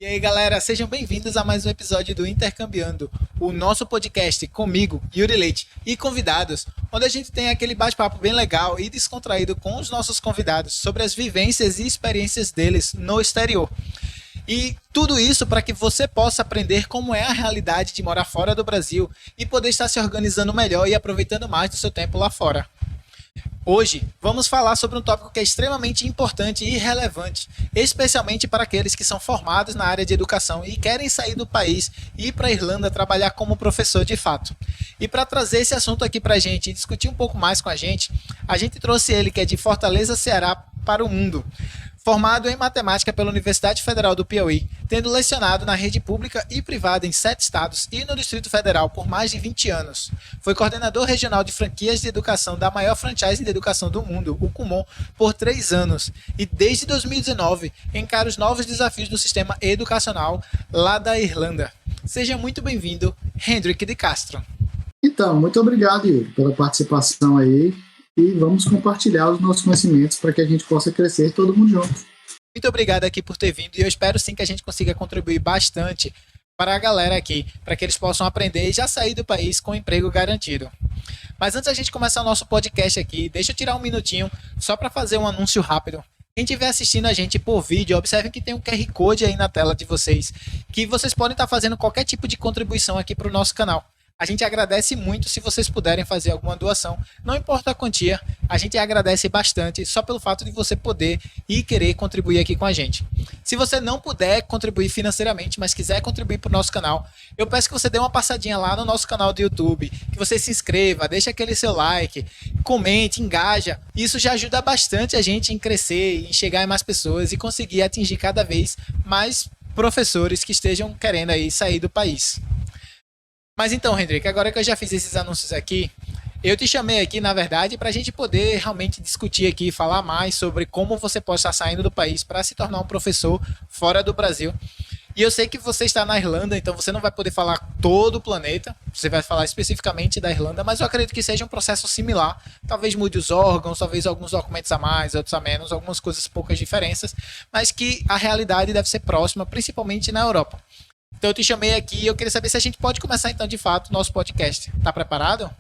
E aí, galera, sejam bem-vindos a mais um episódio do Intercambiando, o nosso podcast comigo, Yuri Leite, e convidados, onde a gente tem aquele bate-papo bem legal e descontraído com os nossos convidados sobre as vivências e experiências deles no exterior. E tudo isso para que você possa aprender como é a realidade de morar fora do Brasil e poder estar se organizando melhor e aproveitando mais do seu tempo lá fora. Hoje, vamos falar sobre um tópico que é extremamente importante e relevante, especialmente para aqueles que são formados na área de educação e querem sair do país e ir para a Irlanda trabalhar como professor de fato. E para trazer esse assunto aqui para a gente e discutir um pouco mais com a gente trouxe ele, que é de Fortaleza, Ceará, para o mundo. Formado em matemática pela Universidade Federal do Piauí, tendo lecionado na rede pública e privada em 7 estados e no Distrito Federal por mais de 20 anos. Foi coordenador regional de franquias de educação da maior franchise de educação do mundo, o Kumon, por 3 anos. E desde 2019 encara os novos desafios do sistema educacional lá da Irlanda. Seja muito bem-vindo, Hendrik de Castro. Então, muito obrigado, Yuri, pela participação aí. E vamos compartilhar os nossos conhecimentos para que a gente possa crescer todo mundo junto. Muito obrigado aqui por ter vindo e eu espero sim que a gente consiga contribuir bastante para a galera aqui, para que eles possam aprender e já sair do país com emprego garantido. Mas antes da gente começar o nosso podcast aqui, deixa eu tirar um minutinho só para fazer um anúncio rápido. Quem estiver assistindo a gente por vídeo, observem que tem um QR Code aí na tela de vocês, que vocês podem estar fazendo qualquer tipo de contribuição aqui para o nosso canal. A gente agradece muito se vocês puderem fazer alguma doação. Não importa a quantia, a gente agradece bastante só pelo fato de você poder e querer contribuir aqui com a gente. Se você não puder contribuir financeiramente, mas quiser contribuir para o nosso canal, eu peço que você dê uma passadinha lá no nosso canal do YouTube, que você se inscreva, deixe aquele seu like, comente, engaja. Isso já ajuda bastante a gente em crescer, em chegar em mais pessoas e conseguir atingir cada vez mais professores que estejam querendo aí sair do país. Mas então, Hendrik, agora que eu já fiz esses anúncios aqui, eu te chamei aqui, na verdade, para a gente poder realmente discutir aqui, falar mais sobre como você pode estar saindo do país para se tornar um professor fora do Brasil. E eu sei que você está na Irlanda, então você não vai poder falar todo o planeta, você vai falar especificamente da Irlanda, mas eu acredito que seja um processo similar. Talvez mude os órgãos, talvez alguns documentos a mais, outros a menos, algumas coisas, poucas diferenças, mas que a realidade deve ser próxima, principalmente na Europa. Então eu te chamei aqui e eu queria saber se a gente pode começar então de fato o nosso podcast. Tá preparado?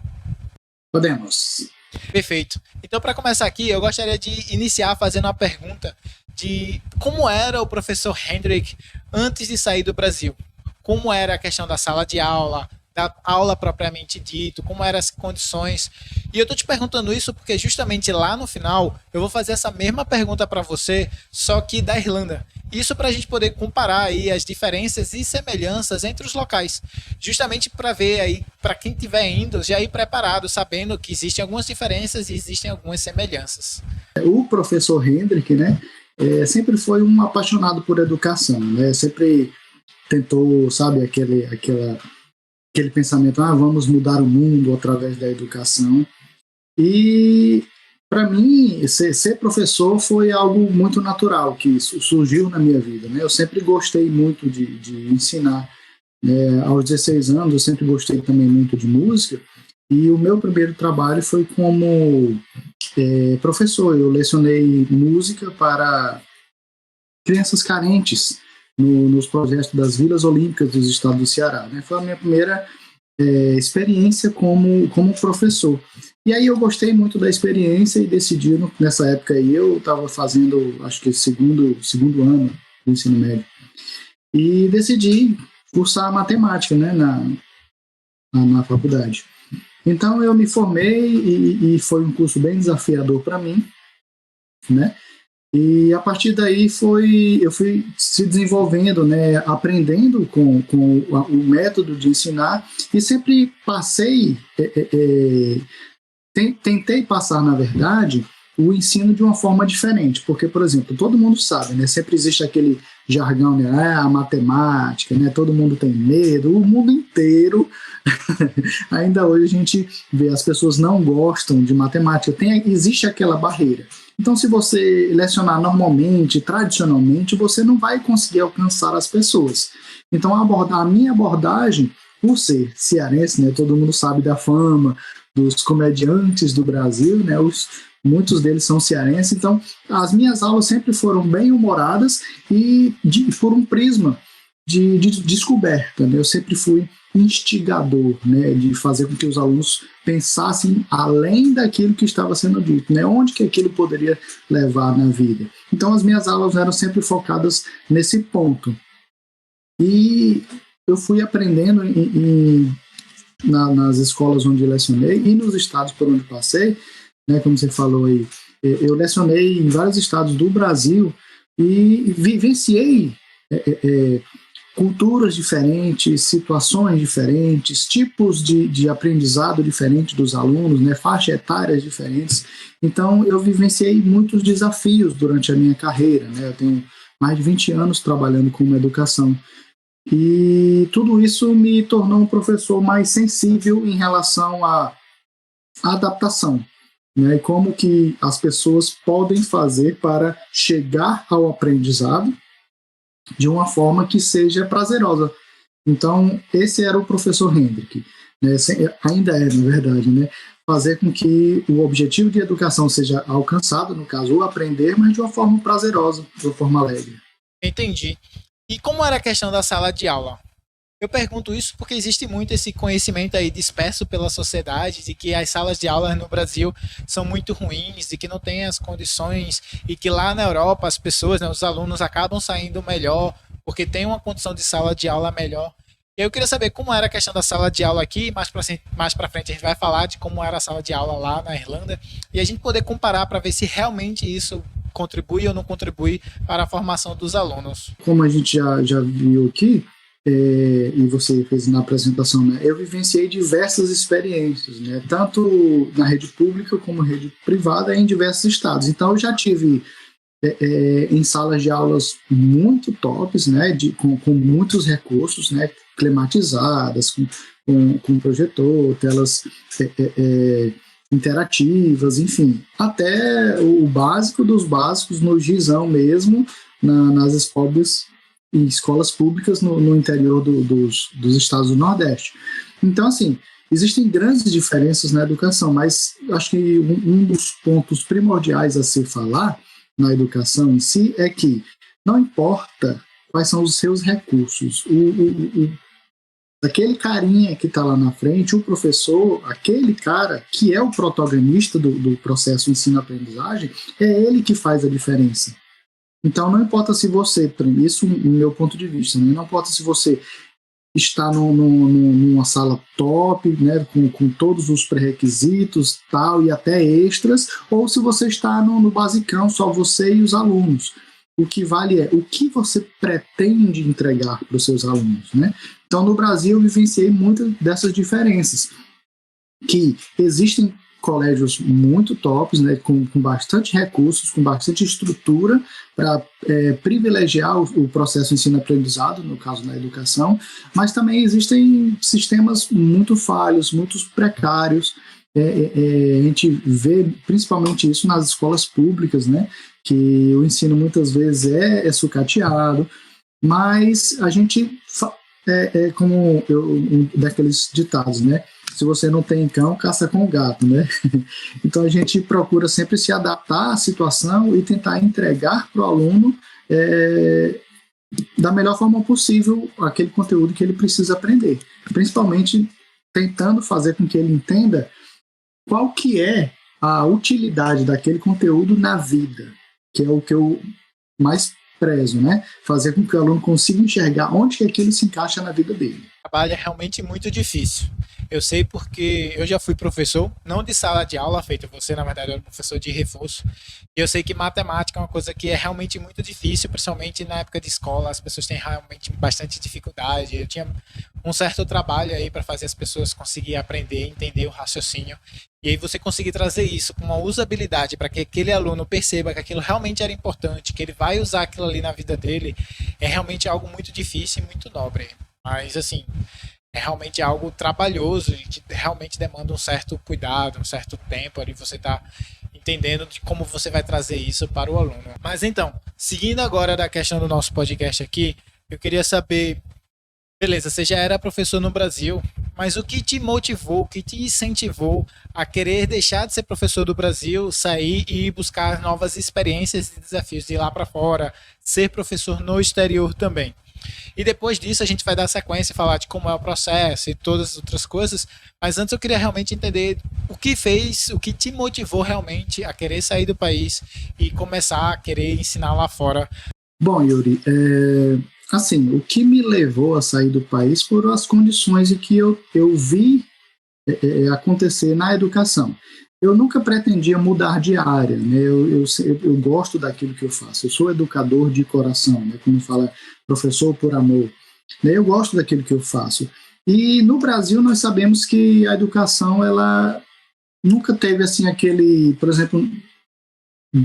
Podemos. Perfeito. Então para começar aqui eu gostaria de iniciar fazendo uma pergunta de como era o professor Hendrik antes de sair do Brasil. Como era a questão da sala de aula, da aula propriamente dito, como eram as condições. E eu tô te perguntando isso porque justamente lá no final eu vou fazer essa mesma pergunta para você, só que da Irlanda. Isso para a gente poder comparar aí as diferenças e semelhanças entre os locais. Justamente para ver aí, para quem estiver indo, já ir preparado, sabendo que existem algumas diferenças e existem algumas semelhanças. O professor Hendrik, né, sempre foi um apaixonado por educação, né? Sempre tentou, sabe, aquele pensamento, vamos mudar o mundo através da educação. E para mim, ser professor foi algo muito natural, que surgiu na minha vida, né? Eu sempre gostei muito de ensinar. Aos 16 anos, eu sempre gostei também muito de música, e o meu primeiro trabalho foi como professor. Eu lecionei música para crianças carentes nos projetos das Vilas Olímpicas dos Estados do Ceará, né? Foi a minha primeira experiência como professor. E aí eu gostei muito da experiência e decidi, nessa época aí, eu estava fazendo, acho que segundo ano do ensino médio, e decidi cursar matemática, né, na faculdade. Então eu me formei e foi um curso bem desafiador para mim, né? E a partir daí eu fui se desenvolvendo, né, aprendendo com o método de ensinar, e sempre tentei passar, na verdade, o ensino de uma forma diferente, porque, por exemplo, todo mundo sabe, né, sempre existe aquele jargão, né, a matemática, né, todo mundo tem medo, o mundo inteiro, ainda hoje a gente vê, as pessoas não gostam de matemática, existe aquela barreira. Então, se você lecionar normalmente, tradicionalmente, você não vai conseguir alcançar as pessoas. Então, a minha abordagem, por ser cearense, né, todo mundo sabe da fama dos comediantes do Brasil, né, muitos deles são cearenses, então as minhas aulas sempre foram bem humoradas e por um prisma de descoberta, né? Eu sempre fui instigador, né? De fazer com que os alunos pensassem além daquilo que estava sendo dito, né? Onde que aquilo poderia levar na vida. Então as minhas aulas eram sempre focadas nesse ponto. E eu fui aprendendo nas escolas onde lecionei e nos estados por onde passei, né? Como você falou aí, eu lecionei em vários estados do Brasil e vivenciei culturas diferentes, situações diferentes, tipos de aprendizado diferente dos alunos, né, faixas etárias diferentes. Então, eu vivenciei muitos desafios durante a minha carreira, né? Eu tenho mais de 20 anos trabalhando com educação. E tudo isso me tornou um professor mais sensível em relação à adaptação, né? E como que as pessoas podem fazer para chegar ao aprendizado de uma forma que seja prazerosa. Então, esse era o professor Hendrick, né? Ainda é, na verdade, né? Fazer com que o objetivo de educação seja alcançado, no caso, o aprender, mas de uma forma prazerosa, de uma forma alegre. Entendi. E como era a questão da sala de aula? Eu pergunto isso porque existe muito esse conhecimento aí disperso pela sociedade de que as salas de aula no Brasil são muito ruins, de que não tem as condições e que lá na Europa as pessoas, né, os alunos acabam saindo melhor porque tem uma condição de sala de aula melhor. E eu queria saber como era a questão da sala de aula aqui, mais para frente a gente vai falar de como era a sala de aula lá na Irlanda e a gente poder comparar para ver se realmente isso contribui ou não contribui para a formação dos alunos. Como a gente já viu aqui, e você fez na apresentação, né? Eu vivenciei diversas experiências, né? Tanto na rede pública como rede privada em diversos estados. Então, eu já tive em salas de aulas muito tops, né? Com muitos recursos, né? Climatizadas, com projetor, telas interativas, enfim. Até o básico dos básicos no gizão mesmo, nas escolas públicas no interior dos estados do Nordeste. Então, assim, existem grandes diferenças na educação, mas acho que um dos pontos primordiais a se falar na educação em si é que não importa quais são os seus recursos, aquele carinha que está lá na frente, o professor, aquele cara que é o protagonista do processo ensino-aprendizagem, é ele que faz a diferença. Então, não importa se você, isso no meu ponto de vista, né? Não importa se você está numa sala top, né, com todos os pré-requisitos tal, e até extras, ou se você está no basicão, só você e os alunos. O que vale é o que você pretende entregar para os seus alunos, né? Então, no Brasil, eu vivenciei muitas dessas diferenças, que existem colégios muito tops, né, com bastante recursos, com bastante estrutura para privilegiar o processo ensino-aprendizado, no caso na educação, mas também existem sistemas muito falhos, muito precários. A gente vê principalmente isso nas escolas públicas, né, que o ensino muitas vezes é sucateado, mas a gente como daqueles ditados, né? Se você não tem cão, caça com o gato, né? Então a gente procura sempre se adaptar à situação e tentar entregar para o aluno da melhor forma possível aquele conteúdo que ele precisa aprender, principalmente tentando fazer com que ele entenda qual que é a utilidade daquele conteúdo na vida, que é o que eu mais prezo, né? Fazer com que o aluno consiga enxergar onde que aquilo se encaixa na vida dele. O trabalho é realmente muito difícil. Eu sei porque eu já fui professor, não de sala de aula, feito você, na verdade, eu era professor de reforço. E eu sei que matemática é uma coisa que é realmente muito difícil, principalmente na época de escola, as pessoas têm realmente bastante dificuldade. Eu tinha um certo trabalho aí para fazer as pessoas conseguirem aprender, entender o raciocínio. E aí você conseguir trazer isso com uma usabilidade para que aquele aluno perceba que aquilo realmente era importante, que ele vai usar aquilo ali na vida dele, é realmente algo muito difícil e muito nobre. Mas, assim, é realmente algo trabalhoso e que realmente demanda um certo cuidado, um certo tempo ali, você tá entendendo de como você vai trazer isso para o aluno. Mas então, seguindo agora da questão do nosso podcast aqui, eu queria saber, beleza, você já era professor no Brasil, mas o que te motivou, o que te incentivou a querer deixar de ser professor do Brasil, sair e buscar novas experiências e desafios de ir lá para fora, ser professor no exterior também? E depois disso a gente vai dar sequência e falar de como é o processo e todas as outras coisas. Mas antes eu queria realmente entender o que fez, o que te motivou realmente a querer sair do país e começar a querer ensinar lá fora. Bom, Yuri, assim, o que me levou a sair do país foram as condições em que eu vi acontecer na educação. Eu nunca pretendia mudar de área, né? Eu gosto daquilo que eu faço. Eu sou educador de coração, né? Como fala professor por amor. Né? Eu gosto daquilo que eu faço. E no Brasil nós sabemos que a educação ela nunca teve assim aquele, por exemplo,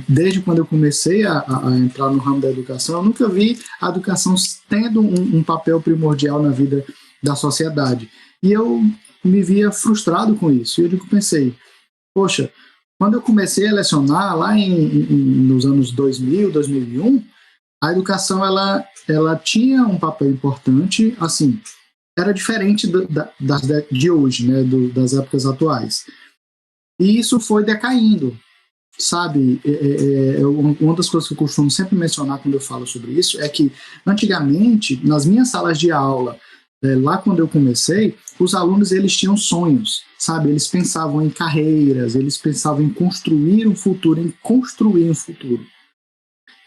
desde quando eu comecei a entrar no ramo da educação, eu nunca vi a educação tendo um papel primordial na vida da sociedade. E eu me via frustrado com isso. E eu pensei, poxa, quando eu comecei a lecionar lá nos anos 2000, 2001, a educação ela tinha um papel importante, assim, era diferente de hoje, né, das épocas atuais. E isso foi decaindo, sabe? Uma das coisas que eu costumo sempre mencionar quando eu falo sobre isso é que, antigamente, nas minhas salas de aula, lá quando eu comecei, os alunos eles tinham sonhos, sabe? Eles pensavam em carreiras, eles pensavam em construir um futuro, em construir um futuro.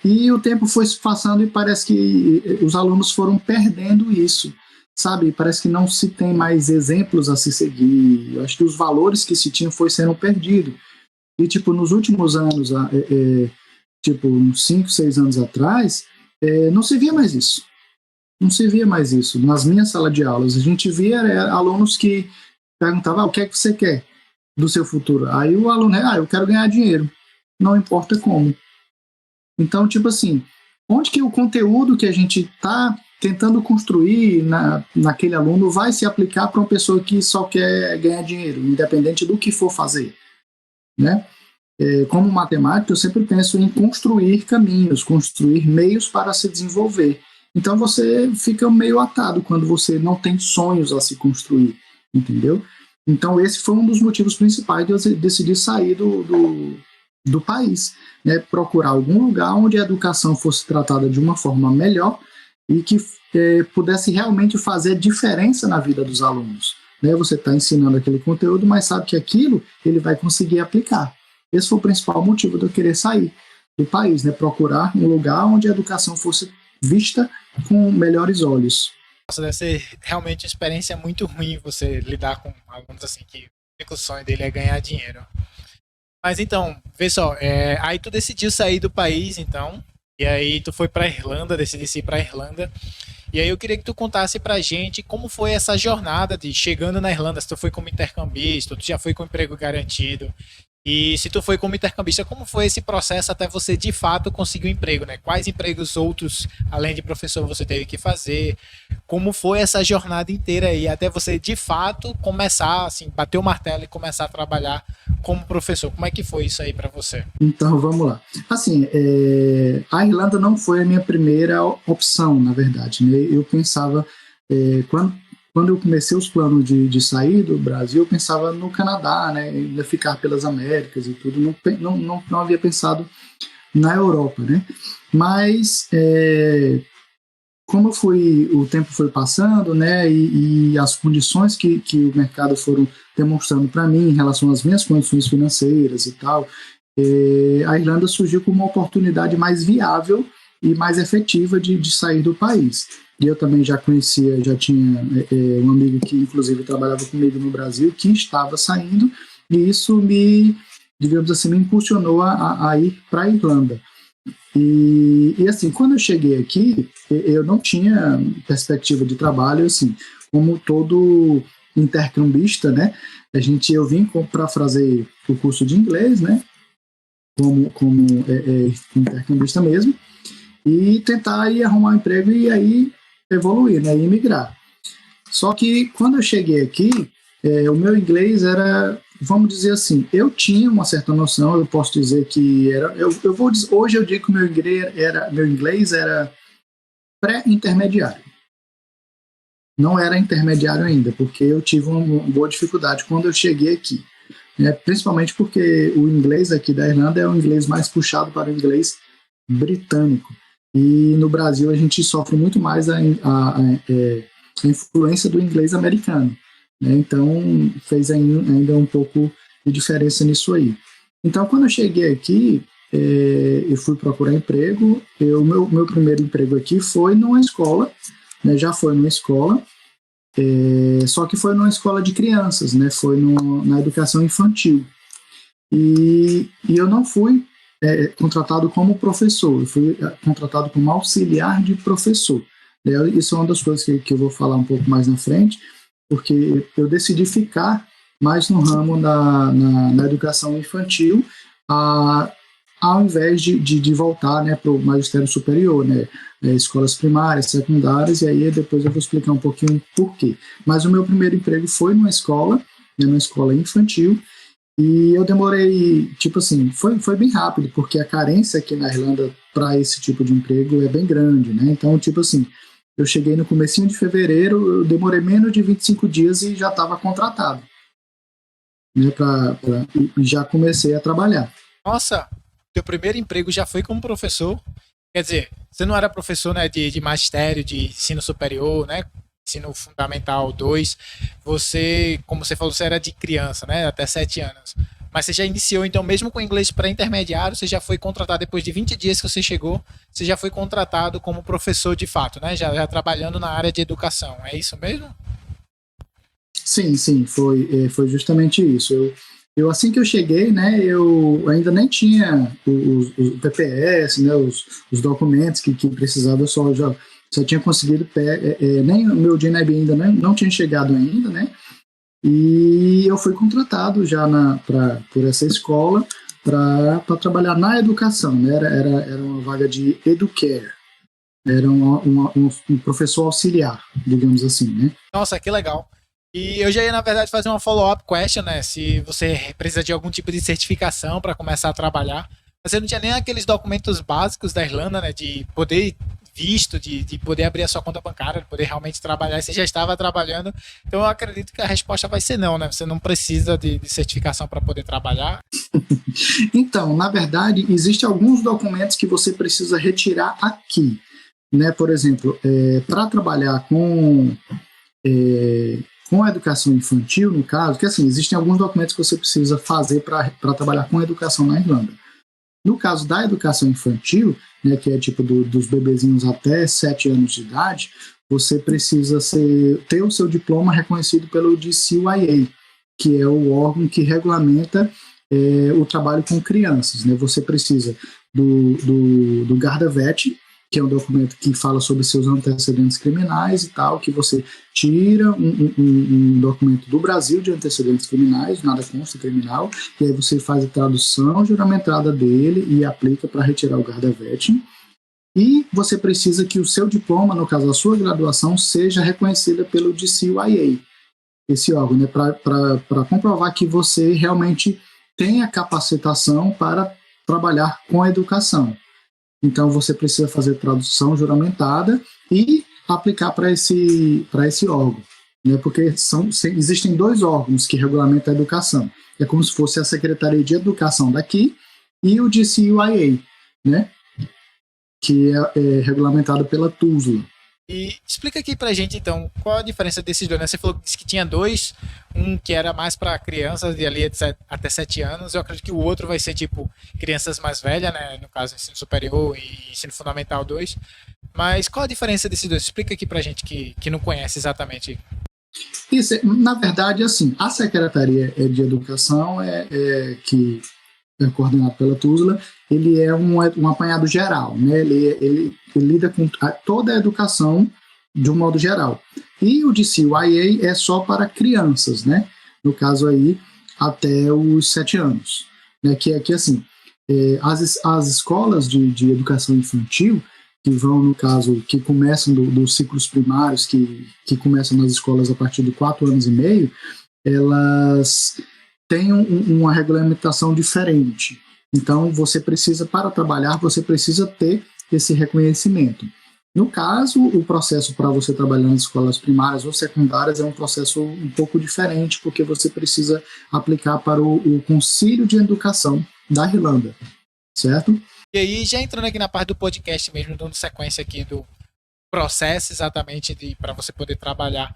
E o tempo foi se passando e parece que os alunos foram perdendo isso, sabe? Parece que não se tem mais exemplos a se seguir. Eu acho que os valores que se tinham foi sendo perdidos. E, tipo, nos últimos anos, tipo, uns 5, 6 anos atrás, não se via mais isso. Não se via mais isso. Nas minhas salas de aulas, a gente via alunos que perguntavam, o que é que você quer do seu futuro? Aí o aluno, eu quero ganhar dinheiro. Não importa como. Então, tipo assim, onde que o conteúdo que a gente está tentando construir naquele aluno vai se aplicar para uma pessoa que só quer ganhar dinheiro, independente do que for fazer? Né? Como matemático, eu sempre penso em construir caminhos, construir meios para se desenvolver. Então você fica meio atado quando você não tem sonhos a se construir, entendeu? Então esse foi um dos motivos principais de eu decidir sair do país, né? Procurar algum lugar onde a educação fosse tratada de uma forma melhor e que pudesse realmente fazer diferença na vida dos alunos. Né, você está ensinando aquele conteúdo, mas sabe que aquilo ele vai conseguir aplicar. Esse foi o principal motivo de eu querer sair do país, né, procurar um lugar onde a educação fosse vista com melhores olhos. Nossa, deve ser realmente uma experiência muito ruim você lidar com alunos assim que o único sonho dele é ganhar dinheiro. Mas então, vê só, aí tu decidiu sair do país, então, e aí tu foi para Irlanda, decidiste ir para Irlanda. E aí eu queria que tu contasse pra gente como foi essa jornada de chegando na Irlanda, se tu foi como intercambista, tu já foi com emprego garantido. E se tu foi como intercambista, como foi esse processo até você de fato conseguir um emprego, né? Quais empregos outros, além de professor, você teve que fazer? Como foi essa jornada inteira aí até você de fato começar, assim, bater o martelo e começar a trabalhar como professor? Como é que foi isso aí para você? Então, vamos lá. Assim, a Irlanda não foi a minha primeira opção, na verdade. Né? Eu pensava, quando eu comecei os planos de sair do Brasil, eu pensava no Canadá, né? Ainda ficar pelas Américas e tudo. Não havia pensado na Europa, né? Mas como o tempo foi passando, né, e as condições que o mercado foram demonstrando para mim em relação às minhas condições financeiras e tal, a Irlanda surgiu como uma oportunidade mais viável e mais efetiva de sair do país. E eu também já tinha um amigo que inclusive trabalhava comigo no Brasil que estava saindo, e isso digamos assim, me impulsionou a ir para a Irlanda. E assim, quando eu cheguei aqui, eu não tinha perspectiva de trabalho, assim, como todo intercambista, né? Eu vim para fazer o curso de inglês, né? Como intercambista mesmo, e tentar aí arrumar um emprego e aí evoluir, né? E migrar. Só que quando eu cheguei aqui, o meu inglês era, vamos dizer assim, eu tinha uma certa noção, eu posso dizer que era, hoje eu digo que meu inglês era pré-intermediário. Não era intermediário ainda, porque eu tive uma boa dificuldade quando eu cheguei aqui. Né? Principalmente porque o inglês aqui da Irlanda é o inglês mais puxado para o inglês britânico. E no Brasil a gente sofre muito mais a influência do inglês americano, né? Então fez ainda um pouco de diferença nisso aí. Então quando eu cheguei aqui, eu fui procurar emprego. Meu primeiro emprego aqui foi numa escola, né? Já foi numa escola, só que foi numa escola de crianças, né? Foi na educação infantil. E eu não fui contratado como professor, eu fui contratado como auxiliar de professor. Isso é uma das coisas que eu vou falar um pouco mais na frente, porque eu decidi ficar mais no ramo na educação infantil, ao invés de voltar, né, para o magistério superior, né, escolas primárias, secundárias, e aí depois eu vou explicar um pouquinho por quê. Mas o meu primeiro emprego foi numa escola, né, numa escola infantil, e eu demorei, tipo assim, foi bem rápido, porque a carência aqui na Irlanda para esse tipo de emprego é bem grande, né? Então, tipo assim, eu cheguei no comecinho de fevereiro, eu demorei menos de 25 dias e já estava contratado, né? E já comecei a trabalhar. Nossa, teu primeiro emprego já foi como professor? Quer dizer, você não era professor, né, de magistério, de ensino superior, né? Ensino fundamental 2. Você, como você falou, você era de criança, né? Até 7 anos. Mas você já iniciou, então, mesmo com inglês pré-intermediário, você já foi contratado, depois de 20 dias que você chegou, você já foi contratado como professor de fato, né? Já trabalhando na área de educação. É isso mesmo? Sim, foi justamente isso. Eu assim que eu cheguei, né, eu ainda nem tinha o PPS, né, os documentos que precisava, eu já tinha conseguido, nem o meu DNIB ainda não tinha chegado ainda, né, e eu fui contratado já por essa escola para trabalhar na educação, né, era uma vaga de educare, era um professor auxiliar, digamos assim, né. Nossa, que legal. E eu já ia, na verdade, fazer uma follow-up question, né? Se você precisa de algum tipo de certificação para começar a trabalhar. Mas você não tinha nem aqueles documentos básicos da Irlanda, né? De poder visto, de poder abrir a sua conta bancária, de poder realmente trabalhar. E você já estava trabalhando. Então eu acredito que a resposta vai ser não, né? Você não precisa de certificação para poder trabalhar. Então, na verdade, existem alguns documentos que você precisa retirar aqui, né? Por exemplo, para trabalhar com a educação infantil, no caso, que assim, existem alguns documentos que você precisa fazer para trabalhar com a educação na Irlanda. No caso da educação infantil, né, que é tipo dos bebezinhos até 7 anos de idade, você precisa ter o seu diploma reconhecido pelo DCYA, que é o órgão que regulamenta o trabalho com crianças. Né? Você precisa do Gardavet, que é um documento que fala sobre seus antecedentes criminais e tal, que você tira um documento do Brasil de antecedentes criminais, nada consta criminal, e aí você faz a tradução juramentada dele e aplica para retirar o Gardavet. E você precisa que o seu diploma, no caso a sua graduação, seja reconhecida pelo DCYA, esse órgão, né, para comprovar que você realmente tem a capacitação para trabalhar com a educação. Então você precisa fazer tradução juramentada e aplicar para esse órgão, né? Porque existem 2 órgãos que regulamentam a educação. É como se fosse a Secretaria de Educação daqui e o DCYA, né? Que é regulamentado pela TUSLA. E explica aqui pra gente, então, qual a diferença desses dois, né? Você falou que tinha 2, um que era mais para crianças de ali até 7 anos, eu acredito que o outro vai ser, tipo, crianças mais velhas, né? No caso, ensino superior e ensino fundamental 2. Mas qual a diferença desses dois? Explica aqui pra gente que não conhece exatamente. Isso, na verdade, assim, a Secretaria de Educação que é coordenado pela TUSLA, ele é um apanhado geral, né? Ele lida com toda a educação de um modo geral. E o DCYA é só para crianças, né? No caso aí, até os 7 anos. Né? Que assim, as escolas de educação infantil, que vão, no caso, que começam dos ciclos primários, que começam nas escolas a partir de 4 anos e meio, elas têm uma regulamentação diferente. Então, para trabalhar, você precisa ter esse reconhecimento. No caso, o processo para você trabalhar nas escolas primárias ou secundárias é um processo um pouco diferente, porque você precisa aplicar para o Conselho de Educação da Irlanda, certo? E aí, já entrando aqui na parte do podcast mesmo, dando sequência aqui do processo exatamente para você poder trabalhar.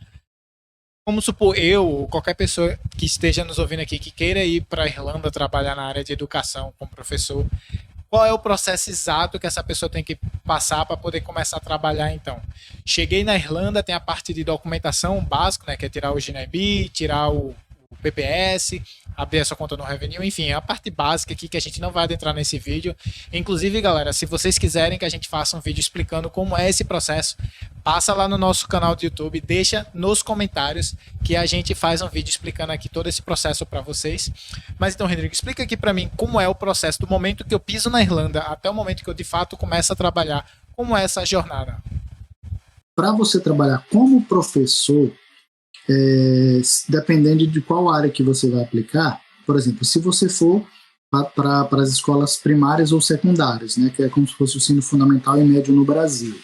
Vamos supor, eu ou qualquer pessoa que esteja nos ouvindo aqui, que queira ir para a Irlanda trabalhar na área de educação como professor, qual é o processo exato que essa pessoa tem que passar para poder começar a trabalhar então? Cheguei na Irlanda, tem a parte de documentação básica, né, que é tirar o GNIB, tirar o PPS, abrir a sua conta no Revenue, enfim, é a parte básica aqui que a gente não vai adentrar nesse vídeo. Inclusive, galera, se vocês quiserem que a gente faça um vídeo explicando como é esse processo, passa lá no nosso canal do YouTube, deixa nos comentários que a gente faz um vídeo explicando aqui todo esse processo para vocês. Mas então, Rodrigo, explica aqui para mim como é o processo do momento que eu piso na Irlanda até o momento que eu de fato começo a trabalhar. Como é essa jornada? Para você trabalhar como professor, dependendo de qual área que você vai aplicar, por exemplo, se você for para as escolas primárias ou secundárias, né, que é como se fosse o ensino fundamental e médio no Brasil,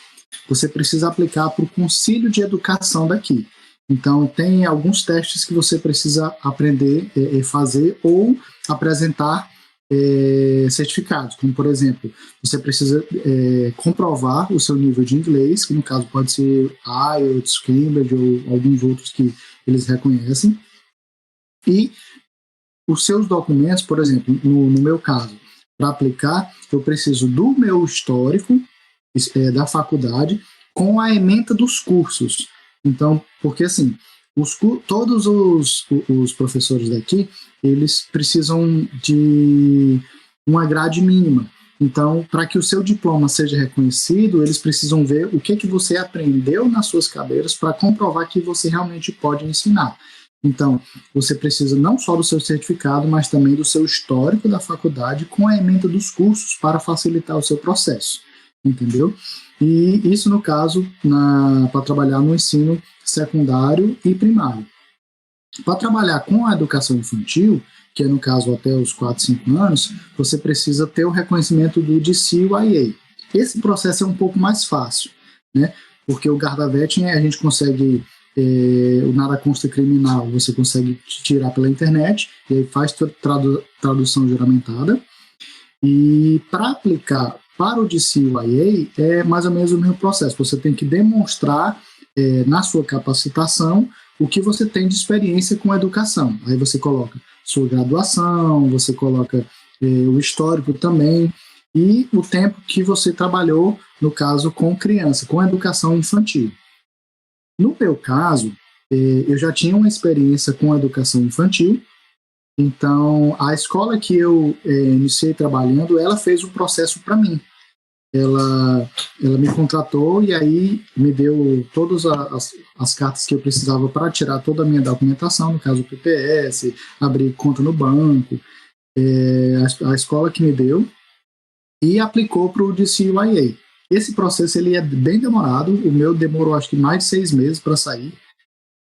você precisa aplicar para o Conselho de Educação daqui. Então, tem alguns testes que você precisa aprender e fazer ou apresentar certificados, como, por exemplo, você precisa comprovar o seu nível de inglês, que no caso pode ser IELTS, Cambridge ou alguns outros que eles reconhecem, e os seus documentos, por exemplo, no meu caso, para aplicar, eu preciso do meu histórico da faculdade com a ementa dos cursos. Então, porque assim, todos os professores daqui, eles precisam de uma grade mínima. Então, para que o seu diploma seja reconhecido, eles precisam ver o que você aprendeu nas suas cadeiras para comprovar que você realmente pode ensinar. Então, você precisa não só do seu certificado, mas também do seu histórico da faculdade com a ementa dos cursos para facilitar o seu processo, entendeu? E isso, no caso, para trabalhar no ensino secundário e primário. Para trabalhar com a educação infantil, que é no caso até os 4, 5 anos, você precisa ter o reconhecimento do DCYA. Esse processo é um pouco mais fácil, né? Porque o Gardavet a gente consegue, o nada consta criminal, você consegue tirar pela internet, e aí faz tradução juramentada. E para aplicar para o DCYA é mais ou menos o mesmo processo. Você tem que demonstrar na sua capacitação o que você tem de experiência com a educação. Aí você coloca sua graduação, você coloca o histórico também e o tempo que você trabalhou, no caso, com criança, com educação infantil. No meu caso, eu já tinha uma experiência com a educação infantil, então a escola que eu iniciei trabalhando, ela fez o processo para mim. Ela me contratou e aí me deu todas as cartas que eu precisava para tirar toda a minha documentação, no caso o PPS, abrir conta no banco, a escola que me deu, e aplicou para o DCYA. Esse processo ele é bem demorado, o meu demorou acho que mais de 6 meses para sair.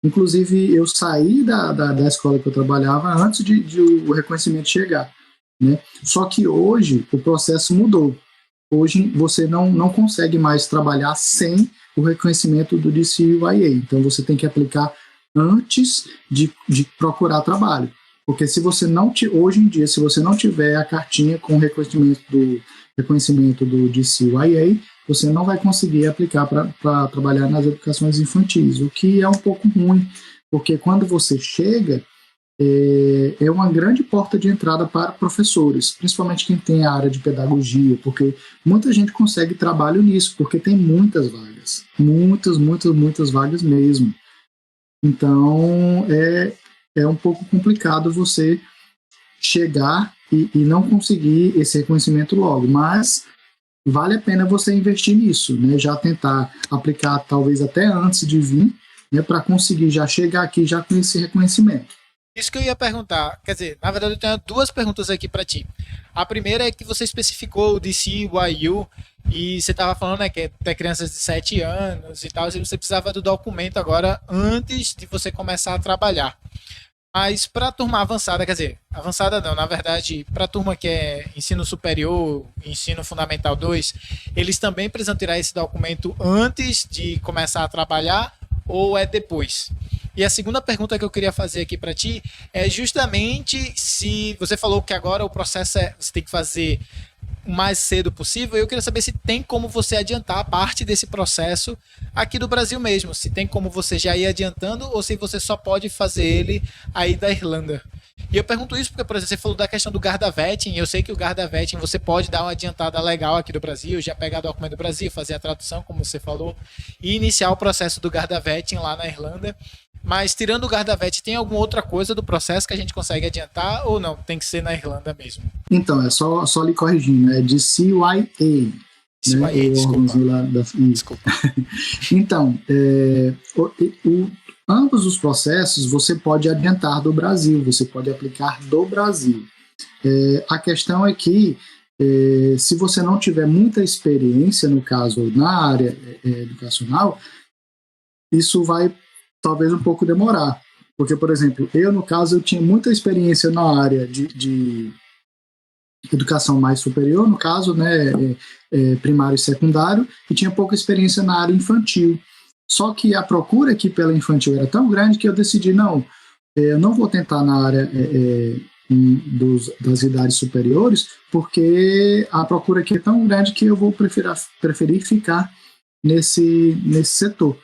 Inclusive eu saí da escola que eu trabalhava antes de o reconhecimento chegar, né? Só que hoje o processo mudou. Hoje você não consegue mais trabalhar sem o reconhecimento do DCYA. Então você tem que aplicar antes de procurar trabalho. Porque se você hoje em dia, se você não tiver a cartinha com o reconhecimento do DCYA, você não vai conseguir aplicar para trabalhar nas educações infantis, o que é um pouco ruim, porque quando você chega, é uma grande porta de entrada para professores, principalmente quem tem a área de pedagogia, porque muita gente consegue trabalho nisso, porque tem muitas vagas, muitas vagas mesmo. Então, é um pouco complicado você chegar e não conseguir esse reconhecimento logo, mas vale a pena você investir nisso, né? Já tentar aplicar talvez até antes de vir, né, para conseguir já chegar aqui já com esse reconhecimento. Isso que eu ia perguntar, quer dizer, na verdade eu tenho 2 perguntas aqui para ti. A primeira é que você especificou o DCYU e você estava falando, né, que é até crianças de 7 anos e tal, e você precisava do documento agora antes de você começar a trabalhar. Mas para a turma avançada, quer dizer, avançada não, na verdade, para a turma que é ensino superior, ensino fundamental 2, eles também precisam tirar esse documento antes de começar a trabalhar ou é depois? E a segunda pergunta que eu queria fazer aqui para ti é justamente se você falou que agora o processo você tem que fazer o mais cedo possível. Eu queria saber se tem como você adiantar parte desse processo aqui do Brasil mesmo, se tem como você já ir adiantando ou se você só pode fazer ele aí da Irlanda. E eu pergunto isso porque, por exemplo, você falou da questão do Gardavetin, eu sei que o Gardavetin você pode dar uma adiantada legal aqui do Brasil, já pegar documento do Brasil, fazer a tradução, como você falou, e iniciar o processo do Gardavetin lá na Irlanda. Mas tirando o Gardavetin, tem alguma outra coisa do processo que a gente consegue adiantar ou não? Tem que ser na Irlanda mesmo? Então, é só lhe corrigindo, é de CYA. CYA, desculpa. Desculpa. Então, ambos os processos você pode adiantar do Brasil, você pode aplicar do Brasil. A questão é que, se você não tiver muita experiência, no caso, na área educacional, isso vai talvez um pouco demorar. Porque, por exemplo, no caso, eu tinha muita experiência na área de educação mais superior, no caso, né, primário e secundário, e tinha pouca experiência na área infantil. Só que a procura aqui pela infantil era tão grande que eu decidi, eu não vou tentar na área das idades superiores, porque a procura aqui é tão grande que eu vou preferir ficar nesse setor.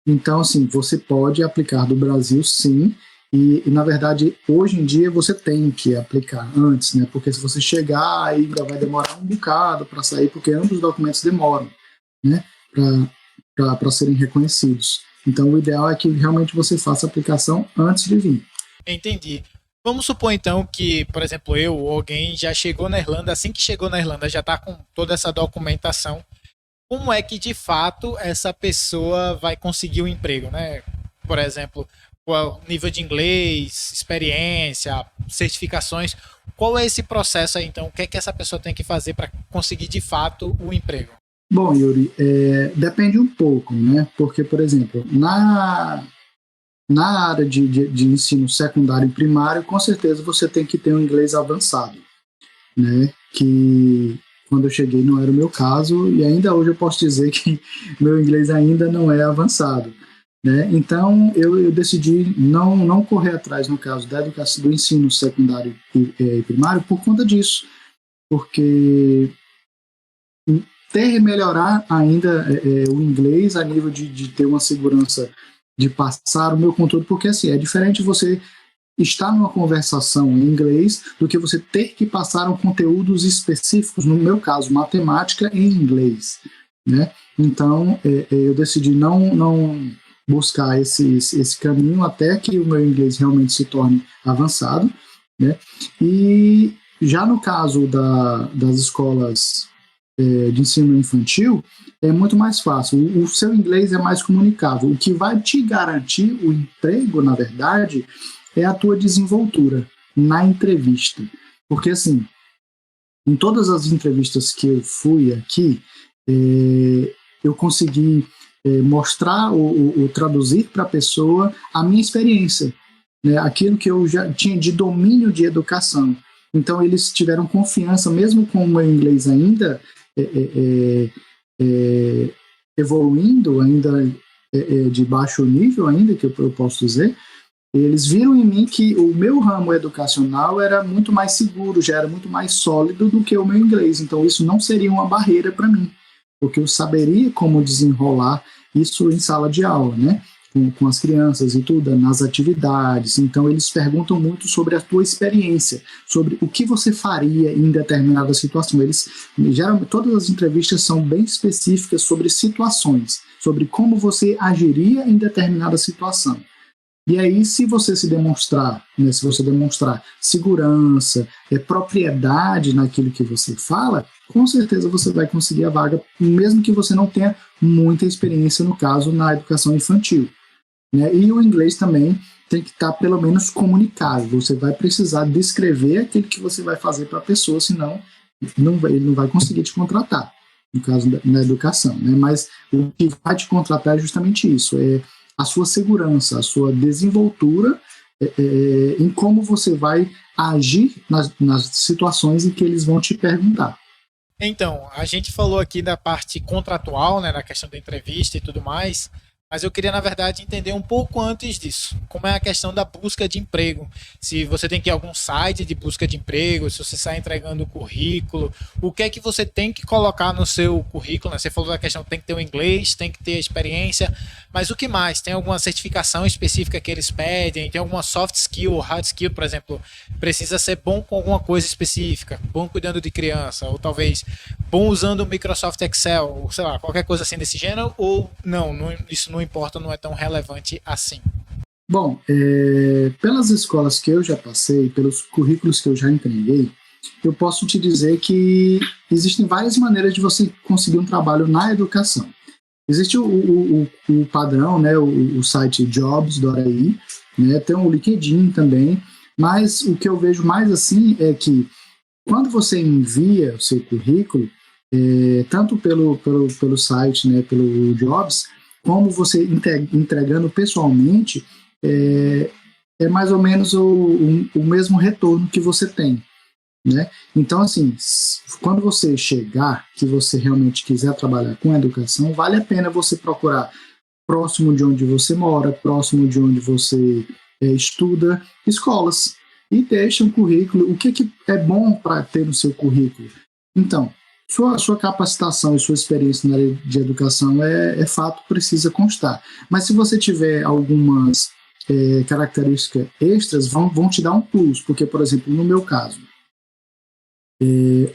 Então, assim, você pode aplicar do Brasil, sim, e na verdade, hoje em dia, você tem que aplicar antes, né? Porque se você chegar, aí ainda vai demorar um bocado para sair, porque ambos os documentos demoram, né? Para serem reconhecidos. Então, o ideal é que realmente você faça a aplicação antes de vir. Entendi. Vamos supor, então, que, por exemplo, eu ou alguém já chegou na Irlanda, assim que chegou na Irlanda, já está com toda essa documentação. Como é que, de fato, essa pessoa vai conseguir o emprego, né? Por exemplo, qual nível de inglês, experiência, certificações. Qual é esse processo aí, então? O que é que essa pessoa tem que fazer para conseguir, de fato, o emprego? Bom, Yuri, depende um pouco, né? Porque, por exemplo, na área de ensino secundário e primário, com certeza você tem que ter um inglês avançado, né? Que quando eu cheguei não era o meu caso, e ainda hoje eu posso dizer que meu inglês ainda não é avançado, né? Então eu decidi não correr atrás, no caso da educação, do ensino secundário e primário, por conta disso, porque melhorar ainda o inglês a nível de ter uma segurança de passar o meu conteúdo, porque assim, é diferente você estar numa conversação em inglês do que você ter que passar conteúdos específicos, no meu caso, matemática em inglês, né? Então, eu decidi não buscar esse caminho até que o meu inglês realmente se torne avançado, né? E já no caso das escolas de ensino infantil, é muito mais fácil. O seu inglês é mais comunicável. O que vai te garantir o emprego, na verdade, é a tua desenvoltura na entrevista. Porque, assim, em todas as entrevistas que eu fui aqui, eu consegui mostrar ou traduzir para a pessoa a minha experiência, né? Aquilo que eu já tinha de domínio de educação. Então, eles tiveram confiança, mesmo com o meu inglês ainda evoluindo, ainda de baixo nível ainda, que eu posso dizer, eles viram em mim que o meu ramo educacional era muito mais seguro, já era muito mais sólido do que o meu inglês. Então, isso não seria uma barreira para mim, porque eu saberia como desenrolar isso em sala de aula, né? Com as crianças e tudo, nas atividades. Então, eles perguntam muito sobre a tua experiência, sobre o que você faria em determinada situação. Geralmente, todas as entrevistas são bem específicas sobre situações, sobre como você agiria em determinada situação. E aí, se você demonstrar segurança, propriedade naquilo que você fala, com certeza você vai conseguir a vaga, mesmo que você não tenha muita experiência, no caso, na educação infantil, né? E o inglês também tem que estar, pelo menos, comunicável. Você vai precisar descrever aquilo que você vai fazer para a pessoa, senão ele não vai conseguir te contratar, no caso na educação, né? Mas o que vai te contratar é justamente isso, a sua segurança, a sua desenvoltura em como você vai agir nas situações em que eles vão te perguntar. Então, a gente falou aqui da parte contratual, né, da questão da entrevista e tudo mais, Mas eu queria, na verdade, entender um pouco antes disso. Como é a questão da busca de emprego. Se você tem que ir a algum site de busca de emprego, se você está entregando o currículo, o que é que você tem que colocar no seu currículo, né? Você falou da questão, tem que ter o inglês, tem que ter experiência, mas o que mais? Tem alguma certificação específica que eles pedem? Tem alguma soft skill ou hard skill, por exemplo, precisa ser bom com alguma coisa específica, bom cuidando de criança, ou talvez bom usando o Microsoft Excel, ou sei lá, qualquer coisa assim desse gênero, ou não, isso não importa, não é tão relevante assim. Bom, pelas escolas que eu já passei, pelos currículos que eu já entreguei, eu posso te dizer que existem várias maneiras de você conseguir um trabalho na educação. Existe o padrão, né, o site Jobs do Araí, né, tem o LinkedIn também, mas o que eu vejo mais assim é que quando você envia o seu currículo, tanto pelo site, né, pelo Jobs, como você entregando pessoalmente, é mais ou menos o mesmo retorno que você tem, né? Então, assim, quando você chegar, que você realmente quiser trabalhar com educação, vale a pena você procurar próximo de onde você mora, próximo de onde você estuda, escolas, e deixa um currículo. O que é bom para ter no seu currículo? Então, sua capacitação e sua experiência na área de educação é fato, precisa constar. Mas se você tiver algumas características extras, vão te dar um plus, porque, por exemplo, no meu caso,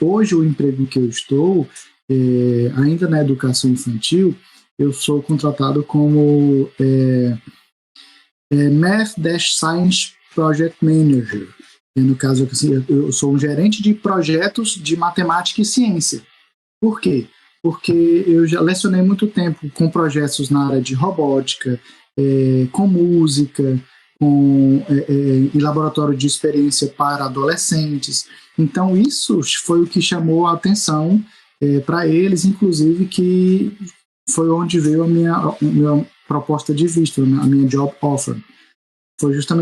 hoje o emprego que eu estou, ainda na educação infantil, eu sou contratado como Math-Science Project Manager. No caso, assim, eu sou um gerente de projetos de matemática e ciência. Por quê? Porque eu já lecionei muito tempo com projetos na área de robótica, com música, em laboratório de experiência para adolescentes. Então, isso foi o que chamou a atenção para eles, inclusive, que foi onde veio a minha proposta de visto, a minha job offer.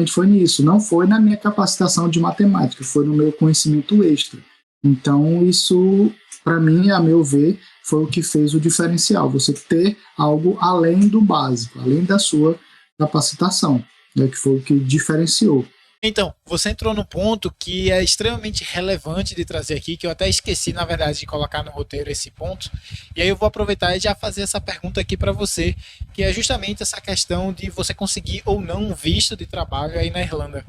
Foi nisso, não foi na minha capacitação de matemática, foi no meu conhecimento extra. Então, isso, para mim, a meu ver, foi o que fez o diferencial, você ter algo além do básico, além da sua capacitação, né, que foi o que diferenciou. Então, você entrou num ponto que é extremamente relevante de trazer aqui, que eu até esqueci, na verdade, de colocar no roteiro esse ponto. E aí eu vou aproveitar e já fazer essa pergunta aqui para você, que é justamente essa questão de você conseguir ou não um visto de trabalho aí na Irlanda.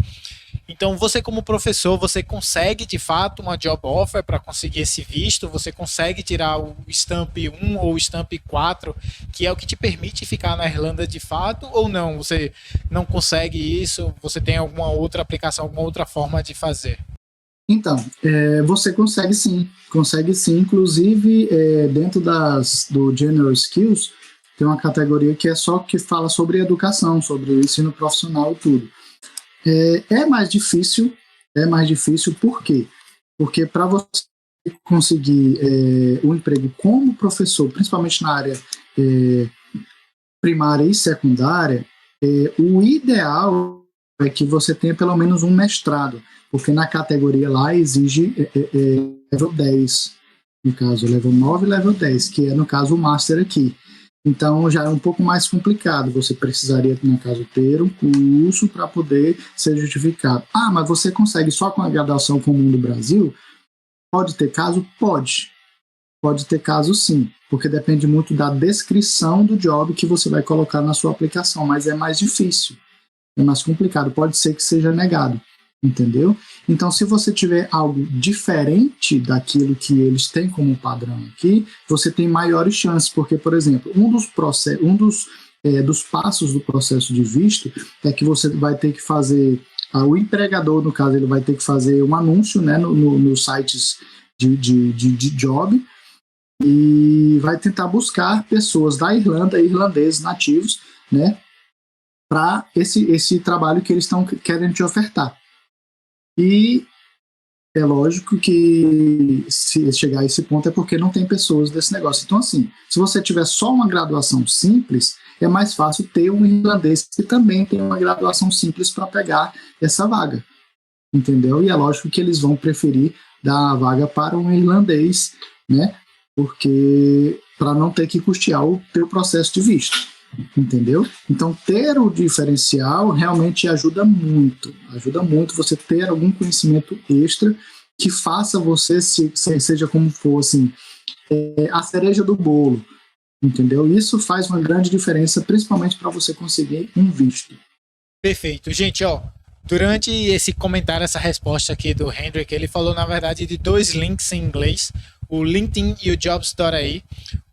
Então, você como professor, você consegue de fato uma job offer para conseguir esse visto? Você consegue tirar o Stamp 1 ou o Stamp 4, que é o que te permite ficar na Irlanda de fato, ou não? Você não consegue isso? Você tem alguma outra aplicação, alguma outra forma de fazer? Então, você consegue sim, inclusive dentro do General Skills, tem uma categoria que é só que fala sobre educação, sobre o ensino profissional e tudo. É mais difícil, por quê? Porque para você conseguir um emprego como professor, principalmente na área primária e secundária, o ideal é que você tenha pelo menos um mestrado, porque na categoria lá exige level 10, no caso, level 9 e level 10, que é, no caso, o master aqui. Então, já é um pouco mais complicado. Você precisaria, no caso, ter um curso para poder ser justificado. Ah, mas você consegue só com a graduação comum do Brasil? Pode ter caso? Pode. Pode ter caso, sim, porque depende muito da descrição do job que você vai colocar na sua aplicação, mas é mais difícil, é mais complicado. Pode ser que seja negado, entendeu? Então, se você tiver algo diferente daquilo que eles têm como padrão aqui, você tem maiores chances, porque, por exemplo, um dos passos do processo de visto é que você vai ter que fazer, o empregador, no caso, ele vai ter que fazer um anúncio, né, nos sites de job, e vai tentar buscar pessoas da Irlanda, irlandeses nativos, né, para esse trabalho que eles estão querendo te ofertar. E é lógico que se chegar a esse ponto é porque não tem pessoas desse negócio. Então, assim, se você tiver só uma graduação simples, é mais fácil ter um irlandês que também tem uma graduação simples para pegar essa vaga, entendeu? E é lógico que eles vão preferir dar a vaga para um irlandês, né? Porque para não ter que custear o teu processo de visto. entendeu? Então, ter o diferencial realmente ajuda muito você ter algum conhecimento extra que faça você, seja como for, assim, a cereja do bolo, entendeu? Isso faz uma grande diferença, principalmente para você conseguir um visto. Perfeito. Gente, ó, durante esse comentário, essa resposta aqui do Hendrik, ele falou, na verdade, de dois links em inglês, o LinkedIn e o Jobs.ai.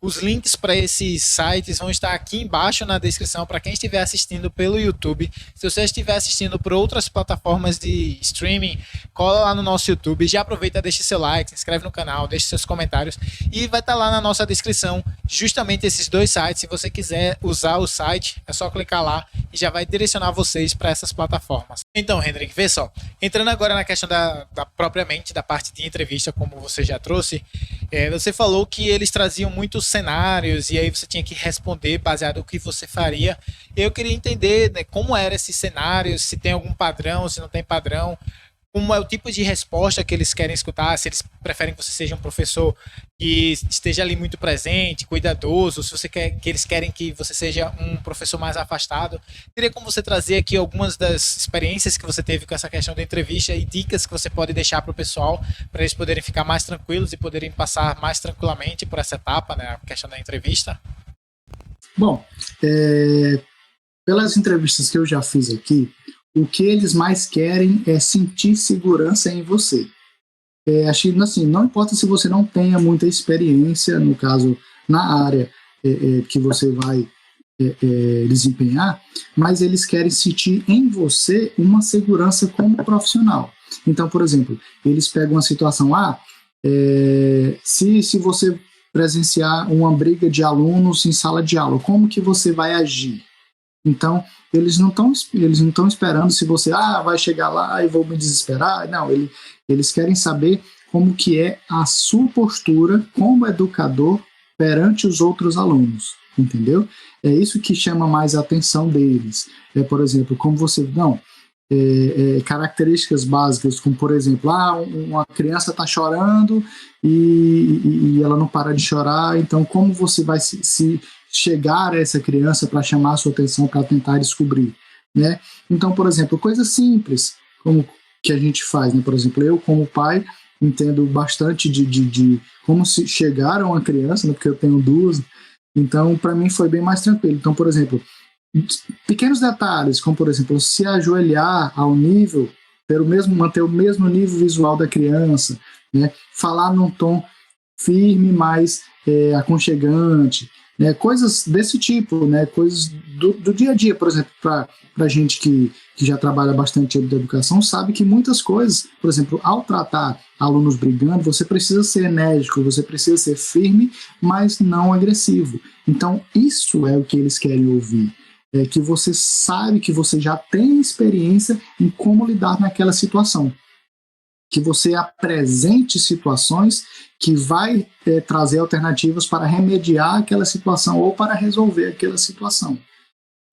Os links para esses sites vão estar aqui embaixo na descrição para quem estiver assistindo pelo YouTube. Se você estiver assistindo por outras plataformas de streaming, cola lá no nosso YouTube, já aproveita, deixa seu like, se inscreve no canal, deixa seus comentários e vai estar lá na nossa descrição justamente esses dois sites. Se você quiser usar o site, é só clicar lá e já vai direcionar vocês para essas plataformas. Então, Hendrik, vê só, entrando agora na questão da propriamente da parte de entrevista, como você já trouxe, você falou que eles traziam muitos cenários e aí você tinha que responder baseado no que você faria. Eu queria entender, né, como eram esses cenários, se tem algum padrão, se não tem padrão, como é o tipo de resposta que eles querem escutar, se eles preferem que você seja um professor que esteja ali muito presente, cuidadoso, se você quer que eles querem que você seja um professor mais afastado. Teria como você trazer aqui algumas das experiências que você teve com essa questão da entrevista e dicas que você pode deixar para o pessoal, para eles poderem ficar mais tranquilos e poderem passar mais tranquilamente por essa etapa, né, a questão da entrevista? Bom, pelas entrevistas que eu já fiz aqui, o que eles mais querem é sentir segurança em você. Acho que, assim, não importa se você não tenha muita experiência, no caso, na área que você vai desempenhar, mas eles querem sentir em você uma segurança como profissional. Então, por exemplo, eles pegam uma situação, se você presenciar uma briga de alunos em sala de aula, como que você vai agir? Então, eles não estão esperando se você vai chegar lá e vou me desesperar. Não, eles querem saber como que é a sua postura como educador perante os outros alunos, entendeu? É isso que chama mais a atenção deles. Por exemplo, como você... características básicas, como, por exemplo, uma criança está chorando e ela não para de chorar, então como você vai se chegar a essa criança para chamar a sua atenção, para tentar descobrir, né? Então, por exemplo, coisas simples, como que a gente faz, né? Por exemplo, eu como pai entendo bastante de como se chegar a uma criança, né? Porque eu tenho duas, então para mim foi bem mais tranquilo. Então, por exemplo, pequenos detalhes, como por exemplo, se ajoelhar ao nível, manter o mesmo nível visual da criança, né? Falar num tom firme, mas aconchegante, né? Coisas desse tipo, né? Coisas do dia a dia, por exemplo, para gente que já trabalha bastante em educação, sabe que muitas coisas, por exemplo, ao tratar alunos brigando, você precisa ser enérgico, você precisa ser firme, mas não agressivo. Então, isso é o que eles querem ouvir. Que você sabe, que você já tem experiência em como lidar naquela situação. Que você apresente situações que vai trazer alternativas para remediar aquela situação ou para resolver aquela situação.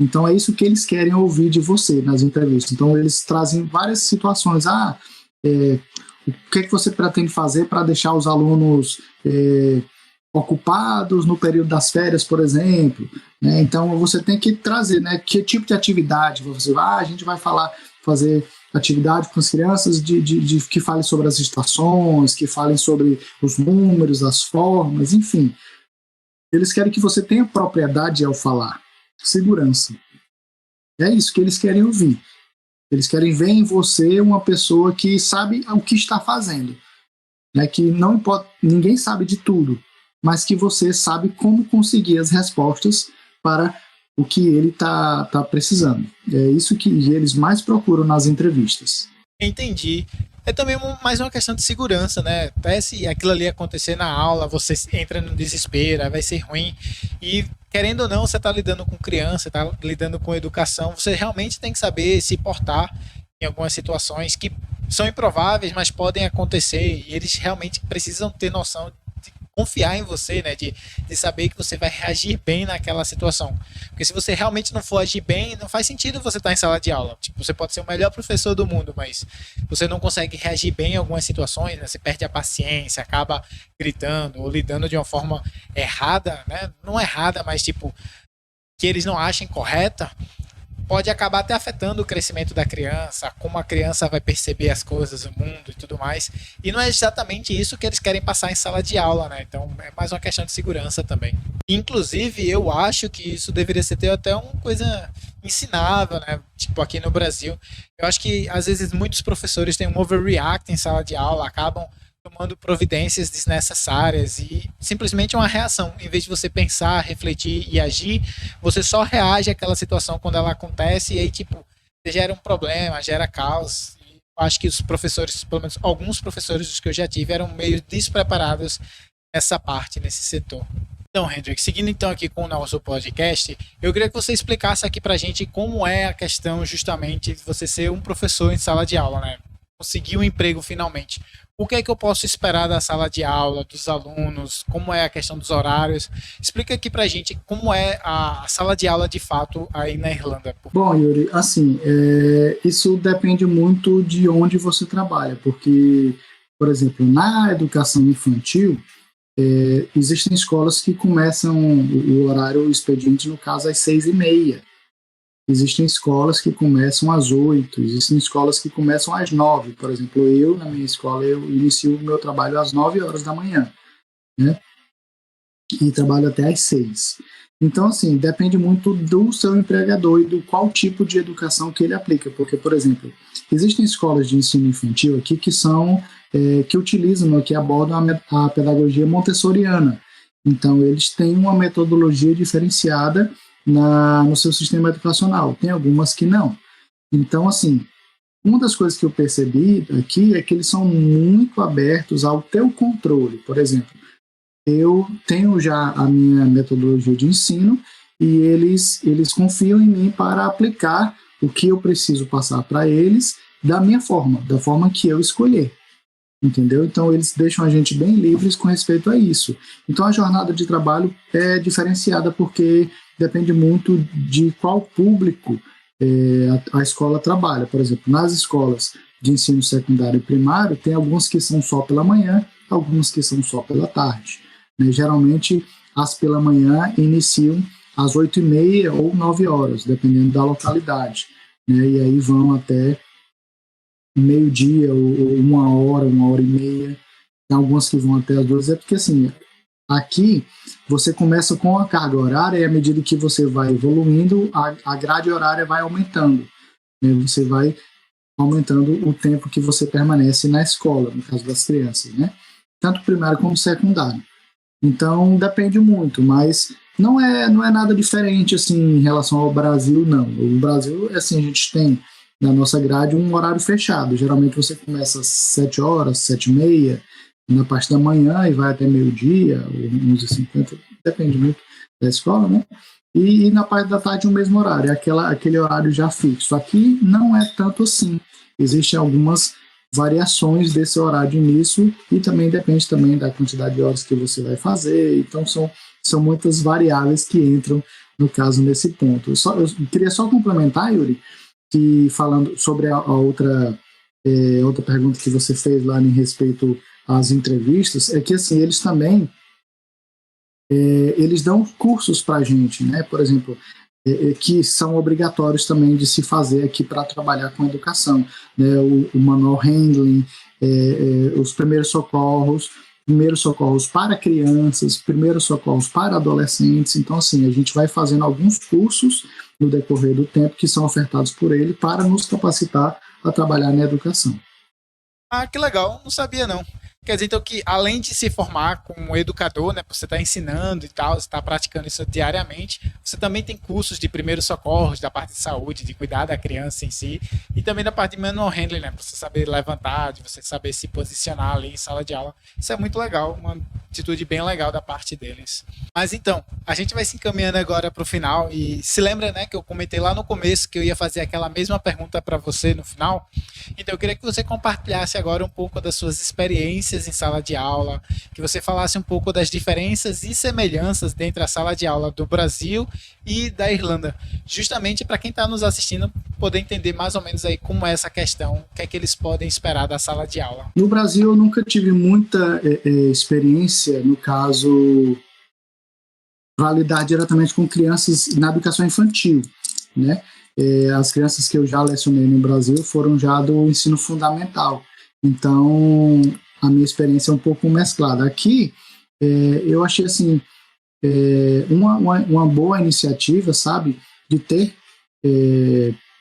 Então é isso que eles querem ouvir de você nas entrevistas. Então eles trazem várias situações. O que você pretende fazer para deixar os alunos ocupados no período das férias, por exemplo, né? Então você tem que trazer, né, que tipo de atividade você a gente vai fazer atividade com as crianças que falem sobre as estações, que falem sobre os números, as formas, enfim. Eles querem que você tenha propriedade ao falar, segurança. É isso que eles querem ouvir. Eles querem ver em você uma pessoa que sabe o que está fazendo, né? Que não importa, ninguém sabe de tudo, mas que você sabe como conseguir as respostas para o que ele está precisando. É isso que eles mais procuram nas entrevistas. Entendi. É também mais uma questão de segurança, né? Até se aquilo ali acontecer na aula, você entra no desespero, aí vai ser ruim. E, querendo ou não, você está lidando com criança, está lidando com educação, você realmente tem que saber se portar em algumas situações que são improváveis, mas podem acontecer. E eles realmente precisam ter noção de confiar em você, né? De saber que você vai reagir bem naquela situação. Porque se você realmente não for agir bem, não faz sentido você estar em sala de aula. Tipo, você pode ser o melhor professor do mundo, mas você não consegue reagir bem em algumas situações, né? Você perde a paciência, acaba gritando ou lidando de uma forma errada, né? Não errada, mas tipo, que eles não achem correta, pode acabar até afetando o crescimento da criança, como a criança vai perceber as coisas, o mundo e tudo mais. E não é exatamente isso que eles querem passar em sala de aula, né? Então é mais uma questão de segurança também. Inclusive, eu acho que isso deveria ser ter até uma coisa ensinável, né? Tipo aqui no Brasil. Eu acho que às vezes muitos professores têm um overreact em sala de aula, acabam tomando providências desnecessárias e simplesmente é uma reação. Em vez de você pensar, refletir e agir, você só reage àquela situação quando ela acontece e aí, tipo, gera um problema, gera caos. E acho que os professores, pelo menos alguns professores dos que eu já tive, eram meio despreparados nessa parte, nesse setor. Então, Hendrik, seguindo então aqui com o nosso podcast, eu queria que você explicasse aqui pra gente como é a questão justamente de você ser um professor em sala de aula, né? Conseguir um emprego finalmente. O que é que eu posso esperar da sala de aula, dos alunos, como é a questão dos horários? Explica aqui pra gente como é a sala de aula de fato aí na Irlanda. Bom, Yuri, assim, isso depende muito de onde você trabalha, porque, por exemplo, na educação infantil, existem escolas que começam o horário, o expediente, no caso, às 6h30. Existem escolas que começam às 8, existem escolas que começam às 9. Por exemplo, na minha escola, eu inicio o meu trabalho às 9 horas da manhã, né? E trabalho até às 6. Então, assim, depende muito do seu empregador e do qual tipo de educação que ele aplica. Porque, por exemplo, existem escolas de ensino infantil aqui que são, que utilizam, que abordam a pedagogia montessoriana. Então, eles têm uma metodologia diferenciada no seu sistema educacional. Tem algumas que não. Então, assim, uma das coisas que eu percebi aqui é que eles são muito abertos ao teu controle. Por exemplo, eu tenho já a minha metodologia de ensino e eles confiam em mim para aplicar o que eu preciso passar para eles da minha forma, da forma que eu escolher. Entendeu? Então, eles deixam a gente bem livres com respeito a isso. Então, a jornada de trabalho é diferenciada porque depende muito de qual público a escola trabalha. Por exemplo, nas escolas de ensino secundário e primário, tem algumas que são só pela manhã, algumas que são só pela tarde. Né? Geralmente, as pela manhã iniciam às 8h30 ou 9 horas, dependendo da localidade. Né? E aí vão até meio-dia, ou 1 hora e meia. Tem algumas que vão até as 2. É porque, assim, aqui você começa com a carga horária e à medida que você vai evoluindo, a grade horária vai aumentando. Né? Você vai aumentando o tempo que você permanece na escola, no caso das crianças, né? Tanto primário como secundário. Então, depende muito, mas não é nada diferente assim, em relação ao Brasil, não. O Brasil, assim, a gente tem na nossa grade um horário fechado. Geralmente você começa às 7 horas, 7h30, na parte da manhã e vai até meio-dia, ou 11h50, depende muito da escola, né? E na parte da tarde o mesmo horário, aquele horário já fixo. Aqui não é tanto assim. Existem algumas variações desse horário de início e também depende também da quantidade de horas que você vai fazer. Então são muitas variáveis que entram, no caso, nesse ponto. Eu queria só complementar, Yuri, que falando sobre a outra pergunta que você fez lá em respeito às entrevistas, é que assim, eles também eles dão cursos para a gente, né? Por exemplo, que são obrigatórios também de se fazer aqui para trabalhar com educação, né? O manual handling, os primeiros socorros para crianças, primeiros socorros para adolescentes. Então, assim, a gente vai fazendo alguns cursos no decorrer do tempo que são ofertados por ele para nos capacitar a trabalhar na educação. Ah, que legal, não sabia não. Quer dizer, então, que além de se formar como educador, né, você está ensinando e tal, você está praticando isso diariamente, você também tem cursos de primeiros socorros, da parte de saúde, de cuidar da criança em si, e também da parte de manual handling, né, para você saber levantar, de você saber se posicionar ali em sala de aula. Isso é muito legal, uma atitude bem legal da parte deles. Mas então, a gente vai se encaminhando agora para o final, e se lembra, né, que eu comentei lá no começo que eu ia fazer aquela mesma pergunta para você no final? Então, eu queria que você compartilhasse agora um pouco das suas experiências em sala de aula, que você falasse um pouco das diferenças e semelhanças dentro da sala de aula do Brasil e da Irlanda, justamente para quem está nos assistindo poder entender mais ou menos aí como é essa questão, o que é que eles podem esperar da sala de aula. No Brasil eu nunca tive muita experiência, no caso, para lidar diretamente com crianças na educação infantil, né? As crianças que eu já lecionei no Brasil foram já do ensino fundamental. Então, a minha experiência é um pouco mesclada. Aqui, eu achei assim, uma boa iniciativa, sabe, de ter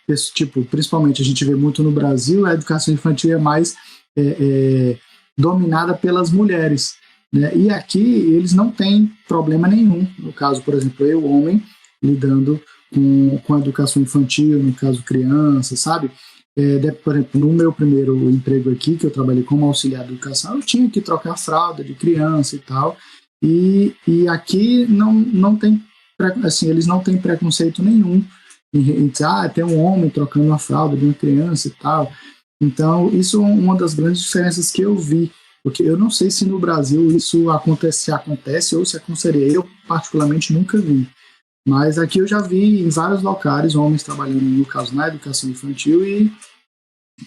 esse tipo, principalmente a gente vê muito no Brasil, a educação infantil é mais dominada pelas mulheres, né? E aqui eles não têm problema nenhum, no caso, por exemplo, eu, homem, lidando com a educação infantil, no caso criança, sabe? Por exemplo, no meu primeiro emprego aqui, que eu trabalhei como auxiliar de educação, eu tinha que trocar fralda de criança e tal, e aqui não tem, assim, eles não têm preconceito nenhum em dizer, tem um homem trocando uma fralda de uma criança e tal. Então, isso é uma das grandes diferenças que eu vi, porque eu não sei se no Brasil isso acontece ou se aconteceria. Eu, particularmente, nunca vi. Mas aqui eu já vi em vários locais homens trabalhando, no caso, na educação infantil, e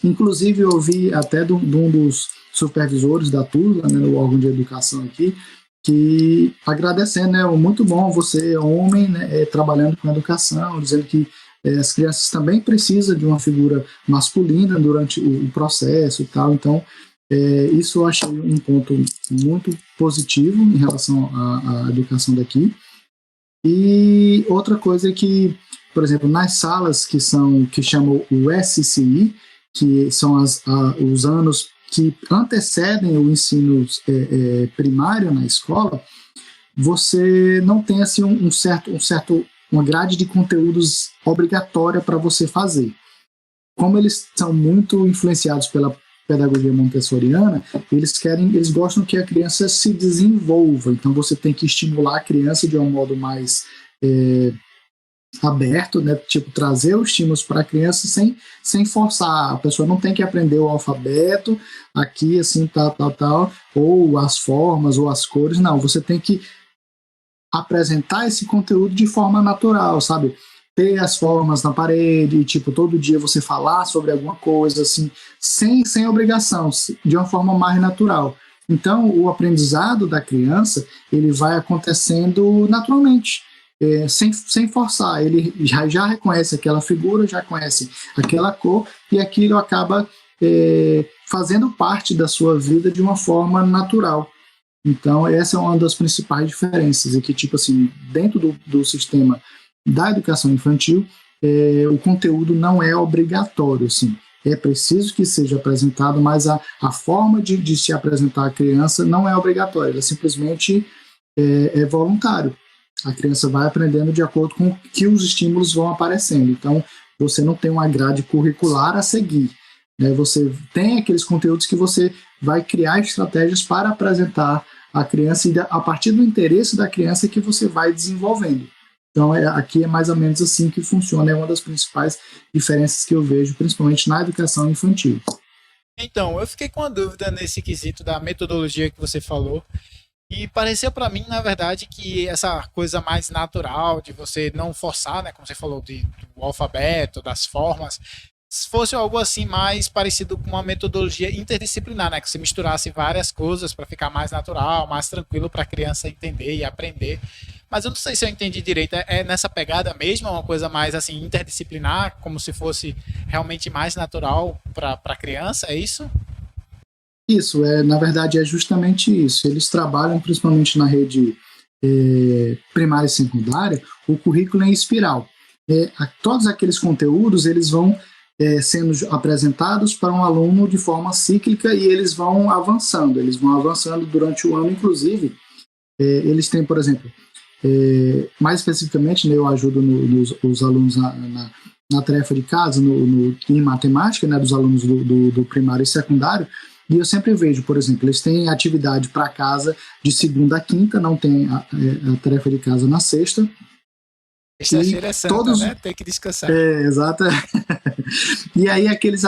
inclusive eu vi até de um dos supervisores da turma, né, no órgão de educação aqui, que agradecendo, né, muito bom você, homem, né, trabalhando com educação, dizendo que as crianças também precisam de uma figura masculina durante o processo e tal. Então, isso eu achei um ponto muito positivo em relação à educação daqui. E outra coisa é que, por exemplo, nas salas que chamam o SCI, que são os anos que antecedem o ensino primário na escola, você não tem assim uma grade de conteúdos obrigatória para você fazer. Como eles são muito influenciados pela pedagogia montessoriana, eles gostam que a criança se desenvolva. Então você tem que estimular a criança de um modo mais aberto, né? Tipo, trazer os estímulos para a criança sem forçar. A pessoa não tem que aprender o alfabeto aqui, assim, tal, ou as formas, ou as cores. Não, você tem que apresentar esse conteúdo de forma natural, sabe? Ter as formas na parede, tipo, todo dia você falar sobre alguma coisa, assim, sem obrigação, de uma forma mais natural. Então, o aprendizado da criança, ele vai acontecendo naturalmente, sem forçar. Ele já reconhece aquela figura, já conhece aquela cor, e aquilo acaba fazendo parte da sua vida de uma forma natural. Então, essa é uma das principais diferenças, e que, tipo assim, dentro do sistema da educação infantil, o conteúdo não é obrigatório, assim. É preciso que seja apresentado, mas a forma de se apresentar à criança não é obrigatória, ela simplesmente é voluntário. A criança vai aprendendo de acordo com que os estímulos vão aparecendo. Então, você não tem uma grade curricular a seguir, né? Você tem aqueles conteúdos que você vai criar estratégias para apresentar à criança, e a partir do interesse da criança que você vai desenvolvendo. Então, aqui é mais ou menos assim que funciona, é uma das principais diferenças que eu vejo, principalmente na educação infantil. Então, eu fiquei com uma dúvida nesse quesito da metodologia que você falou, e pareceu para mim, na verdade, que essa coisa mais natural, de você não forçar, né, como você falou, do alfabeto, das formas, se fosse algo assim mais parecido com uma metodologia interdisciplinar, né, que você misturasse várias coisas para ficar mais natural, mais tranquilo para a criança entender e aprender. Mas eu não sei se eu entendi direito, é nessa pegada mesmo, é uma coisa mais assim interdisciplinar, como se fosse realmente mais natural para a criança, é isso? Isso, na verdade é justamente isso. Eles trabalham principalmente na rede primária e secundária, o currículo em espiral. Todos aqueles conteúdos, eles vão sendo apresentados para um aluno de forma cíclica, e eles vão avançando durante o ano. Inclusive, eles têm, por exemplo, mais especificamente, né, eu ajudo os alunos na tarefa de casa, em matemática, né, dos alunos do primário e secundário, e eu sempre vejo, por exemplo, eles têm atividade para casa de segunda a quinta, não tem a tarefa de casa na sexta. Sexta-feira é santa, né? Tem que descansar. Exato. E aí aqueles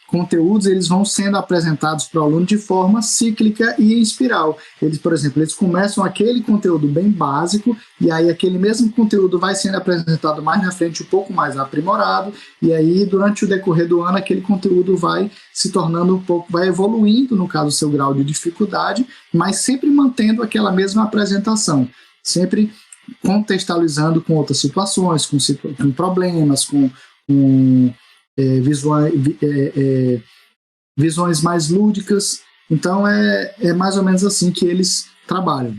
conteúdos, eles vão sendo apresentados para o aluno de forma cíclica e em espiral. Eles, por exemplo, eles começam aquele conteúdo bem básico, e aí aquele mesmo conteúdo vai sendo apresentado mais na frente, um pouco mais aprimorado, e aí durante o decorrer do ano aquele conteúdo vai se tornando vai evoluindo, no caso, o seu grau de dificuldade, mas sempre mantendo aquela mesma apresentação. sempre contextualizando com outras situações, com problemas, com visões mais lúdicas. Então é mais ou menos assim que eles trabalham.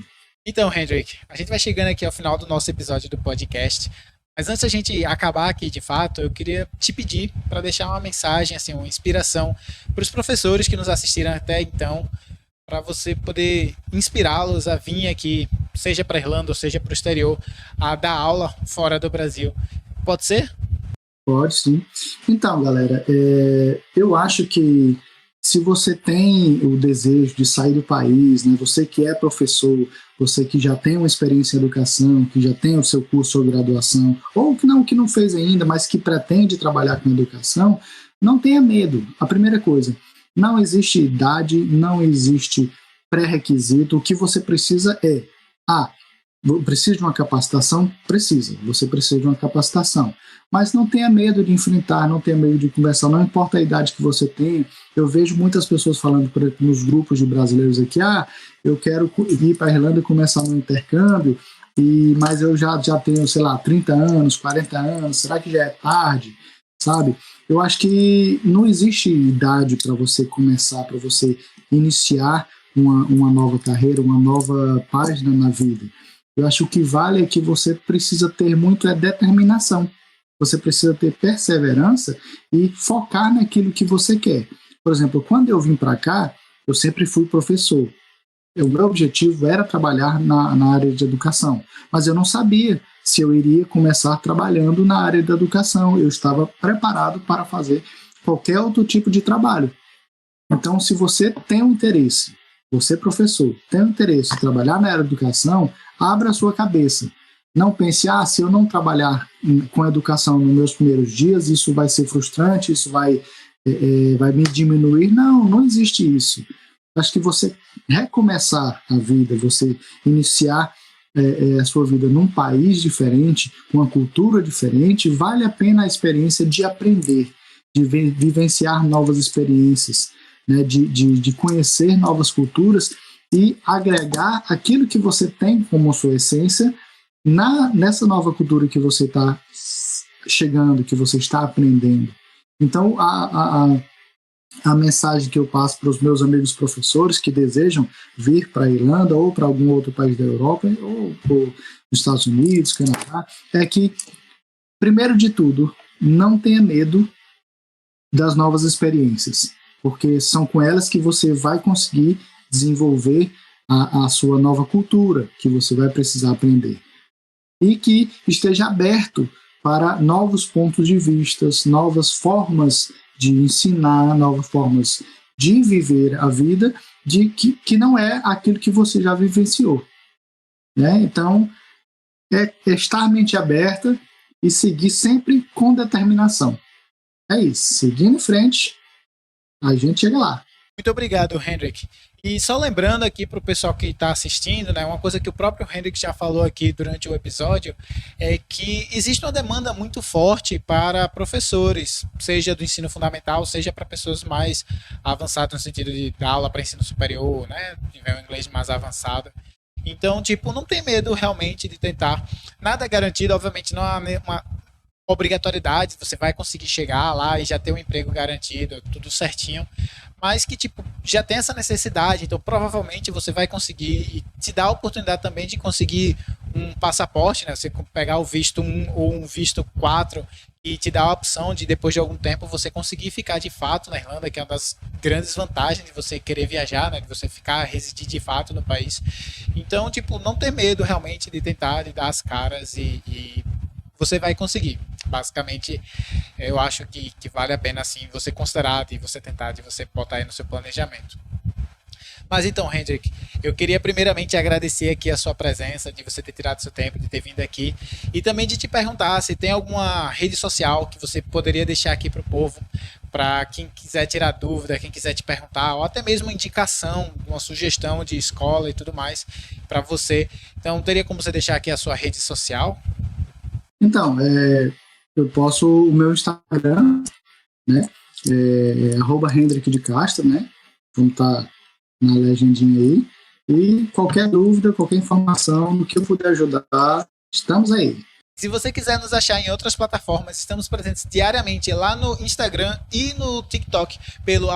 Então, Hendrik, a gente vai chegando aqui ao final do nosso episódio do podcast. Mas antes da gente acabar aqui de fato, eu queria te pedir para deixar uma mensagem, assim, uma inspiração para os professores que nos assistiram até então, para você poder inspirá-los a vir aqui, seja para a Irlanda ou seja para o exterior, a dar aula fora do Brasil. Pode ser? Pode, sim. Então, galera, eu acho que se você tem o desejo de sair do país, né, você que é professor, você que já tem uma experiência em educação, que já tem o seu curso ou graduação, ou que não fez ainda, mas que pretende trabalhar com educação, não tenha medo. A primeira coisa, não existe idade, não existe pré-requisito. O que você precisa precisa de uma capacitação? Precisa. Você precisa de uma capacitação. Mas não tenha medo de enfrentar, não tenha medo de conversar, não importa a idade que você tenha. Eu vejo muitas pessoas falando, por exemplo, nos grupos de brasileiros aqui, eu quero ir para a Irlanda e começar no intercâmbio, mas eu já tenho, sei lá, 30 anos, 40 anos, será que já é tarde? Sabe? Eu acho que não existe idade para você começar, para você iniciar uma nova carreira, uma nova página na vida. Eu acho que o que vale é que você precisa ter muito determinação. Você precisa ter perseverança e focar naquilo que você quer. Por exemplo, quando eu vim para cá, eu sempre fui professor. O meu objetivo era trabalhar na área de educação, mas eu não sabia se eu iria começar trabalhando na área da educação. Eu estava preparado para fazer qualquer outro tipo de trabalho. Então, se você tem um interesse, você professor, tem um interesse em trabalhar na área da educação, abra a sua cabeça. Não pense, se eu não trabalhar com educação nos meus primeiros dias, isso vai ser frustrante, isso vai me diminuir. Não existe isso. Acho que você recomeçar a vida, você iniciar a sua vida num país diferente, com uma cultura diferente, vale a pena a experiência de aprender, de vivenciar novas experiências, né, de conhecer novas culturas e agregar aquilo que você tem como sua essência nessa nova cultura que você está chegando, que você está aprendendo. Então, a mensagem que eu passo para os meus amigos professores que desejam vir para a Irlanda ou para algum outro país da Europa ou para os Estados Unidos, Canadá, é que, primeiro de tudo, não tenha medo das novas experiências, porque são com elas que você vai conseguir desenvolver a sua nova cultura, que você vai precisar aprender. E que esteja aberto para novos pontos de vista, novas formas de ensinar, novas formas de viver a vida, que não é aquilo que você já vivenciou. Né? Então, estar a mente aberta e seguir sempre com determinação. É isso, seguindo em frente, a gente chega lá. Muito obrigado, Hendrik. E só lembrando aqui para o pessoal que está assistindo, né, uma coisa que o próprio Hendrik já falou aqui durante o episódio, é que existe uma demanda muito forte para professores, seja do ensino fundamental, seja para pessoas mais avançadas no sentido de dar aula para ensino superior, né, tiver um inglês mais avançado. Então, não tem medo realmente de tentar. Nada é garantido, obviamente não há uma obrigatoriedade, você vai conseguir chegar lá e já ter um emprego garantido, tudo certinho, mas que já tem essa necessidade, então provavelmente você vai conseguir e te dá a oportunidade também de conseguir um passaporte, né? Você pegar o visto 1 ou um visto 4 e te dá a opção de depois de algum tempo você conseguir ficar de fato na Irlanda, que é uma das grandes vantagens de você querer viajar, né? De você residir de fato no país. Então, não ter medo realmente de tentar, de dar as caras e você vai conseguir. Basicamente, eu acho que vale a pena assim você considerar, de você tentar, de você botar aí no seu planejamento. Mas então, Hendrik, eu queria primeiramente agradecer aqui a sua presença, de você ter tirado seu tempo, de ter vindo aqui, e também de te perguntar se tem alguma rede social que você poderia deixar aqui para o povo, para quem quiser tirar dúvida, quem quiser te perguntar, ou até mesmo indicação, uma sugestão de escola e tudo mais para você. Então, teria como você deixar aqui a sua rede social? Então, eu posso, o meu Instagram, né, @Hendrik de Castro, né, como tá na legendinha aí, E qualquer dúvida, qualquer informação, no que eu puder ajudar, estamos aí. Se você quiser nos achar em outras plataformas, estamos presentes diariamente lá no Instagram e no TikTok pelo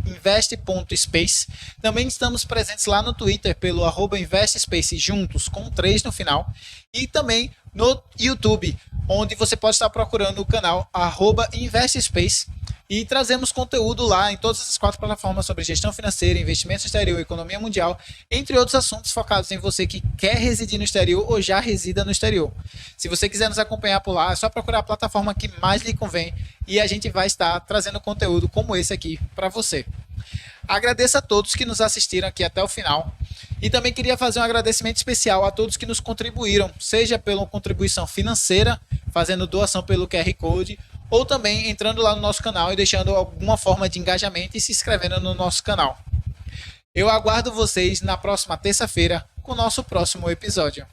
@invest.space. Também estamos presentes lá no Twitter pelo @investspace juntos, com 3 no final. E também no YouTube, onde você pode estar procurando o canal @investspace. E trazemos conteúdo lá em todas essas 4 plataformas sobre gestão financeira, investimento exterior, economia mundial, entre outros assuntos focados em você que quer residir no exterior ou já resida no exterior. Se você quiser nos acompanhar por lá, é só procurar a plataforma que mais lhe convém e a gente vai estar trazendo conteúdo como esse aqui para você. Agradeço a todos que nos assistiram aqui até o final e também queria fazer um agradecimento especial a todos que nos contribuíram, seja pela contribuição financeira, fazendo doação pelo QR Code, ou também entrando lá no nosso canal e deixando alguma forma de engajamento e se inscrevendo no nosso canal. Eu aguardo vocês na próxima terça-feira com o nosso próximo episódio.